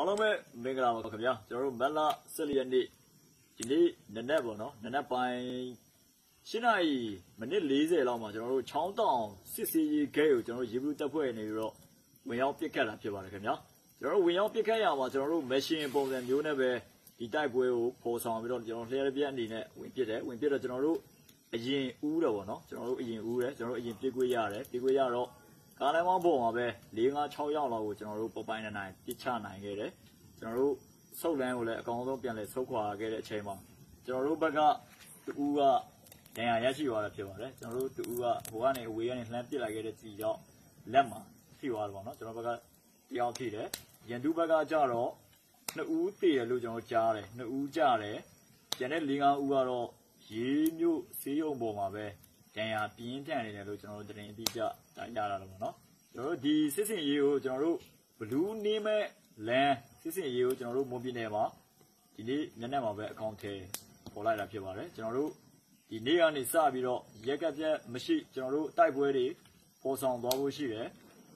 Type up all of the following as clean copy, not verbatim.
အားလုံးပဲမင်္ဂလာပါခင်ဗျာကျွန်တော်တို့မက်လာ14ရက်နေ့ဒီနေ့နနက်ပေါ့နော်နနက်ပိုင်း7နာရီမိနစ်40လောက်မှာကျွန်တော်တို့ချောင်းတောင်စစ်စေးရေးဂိတ်ကိုကျွန်တော်တို့ရေဘူးတက်ဖွဲ့နေပြီးတော့ဝင်ရောက်ပစ်ခတ်တာဖြစ်ပါတယ်ခင်ဗျာကျွန်တော်တို့ဝင်ရောက်ပစ်ခတ်ရမှာကျွန်တော်တို့မရှင်ပုံစံမျိုးနဲ့ပဲဒီတိုက်ပွဲကိုပေါ်ဆောင်ပြီးတော့ကျွန်တော်လျှက်ပြက်အနေနဲ့ဝင်ပစ်တယ်ဝင်ပစ်တော့ကျွန်တော်တို့အရင်ဦးတယ်ပေါ့နော်ကျွန်တော်တို့အရင်ဦးတယ်ကျွန်တော်တို့အရင်ပြစ်ခွေးရတယ်ပြစ်ခွေးရတော့ကားလမ်းမောင်းပေါ်မှာပဲ4-5-6ရောက်လောက်ကိုကျွန်တော်တို့ပပိုင်းနိုင်ပြစ်ချနိုင်ခဲ့တယ်ကျွန်တော်တို့ဆုတ်လန်းကိုလည်းအကောင်ဆုံးပြန်လဲဆုတ်ခွာခဲ့တဲ့အချိန်မှာကျွန်တော်တို့ဘက်ကတူကဒဏ်ရာရရှိသွားတာဖြစ်ပါတယ်ကျွန်တော်တို့တူကဟိုကနေအဝေးကနေလှမ်းပစ်လိုက်ခဲ့တဲ့ကြီးကြောင့်လက်မှာထိသွားတယ်ပေါ့နော်ကျွန်တော်ဘက်ကတယောက်ထိတယ်ရန်သူဘက်ကကြတော့2ဦးတည်တယ်လို့ကျွန်တော်ကြားတယ်2ဦးကြတယ်ကျန်တဲ့4-5ဦးကတော့ရေးမျိုးဆေးရုံပေါ်မှာပဲဒဏ်ရာပြင်းထန်နေတယ်လို့ကျွန်တော်တို့တင်အတိအကျရတာတော့ပေါ့နော်ကျွန်တော်တို့ဒီစစ်စင်ရေးကိုကျွန်တော်တို့ဘလူးနေမဲ့လမ်းစစ်စင်ရေးကိုကျွန်တော်တို့မွန်ပြည်နယ်မှာဒီနေ့ညနေမှာပဲအကောင့်ထဲပေါ်လိုက်တာဖြစ်ပါတယ်ကျွန်တော်တို့ဒီနေ့ကနေစပြီးတော့ရက်ကပြက်မရှိကျွန်တော်တို့တိုက်ပွဲတွေပေါ်ဆောင်သွားဖို့ရှိတယ်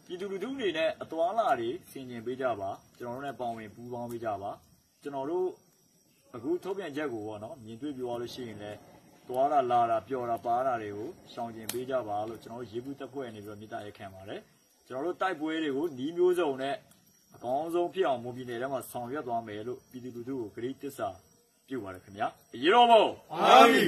ပြည်သူလူထုအနေနဲ့အသွားလာတွေဆင်ခြင်ပေးကြပါကျွန်တော်တို့နဲ့ပေါင်းဝင်ပူးပေါင်းပေးကြပါကျွန်တော်တို့အခုထုတ်ပြန်ချက်ကိုပေါ့နော်မြင်တွေ့ပြောရလို့ရှိရင်လည်းသွားတာလာတာပျော်တာပါတာတွေကိုရှောင်ကျင်ပေးကြပါလို့ကျွန်တော်တို့ရေဘူးတက်ဖွဲ့နေပြီးတော့မြေတားရခံပါတယ်ကျွန်တော်တို့တိုက်ပွဲတွေကိုနီးမျိုးစုံနဲ့အကောင်းဆုံးဖြစ်အောင်မွန်ပြည်နယ်ထဲမှာဆောင်ရွက်သွားမယ်လို့ပြည်သူလူထုကိုဂရုတစ္ဆာပြုပါတယ်ခင်ဗျာရေတော်ဘုံပါပြီ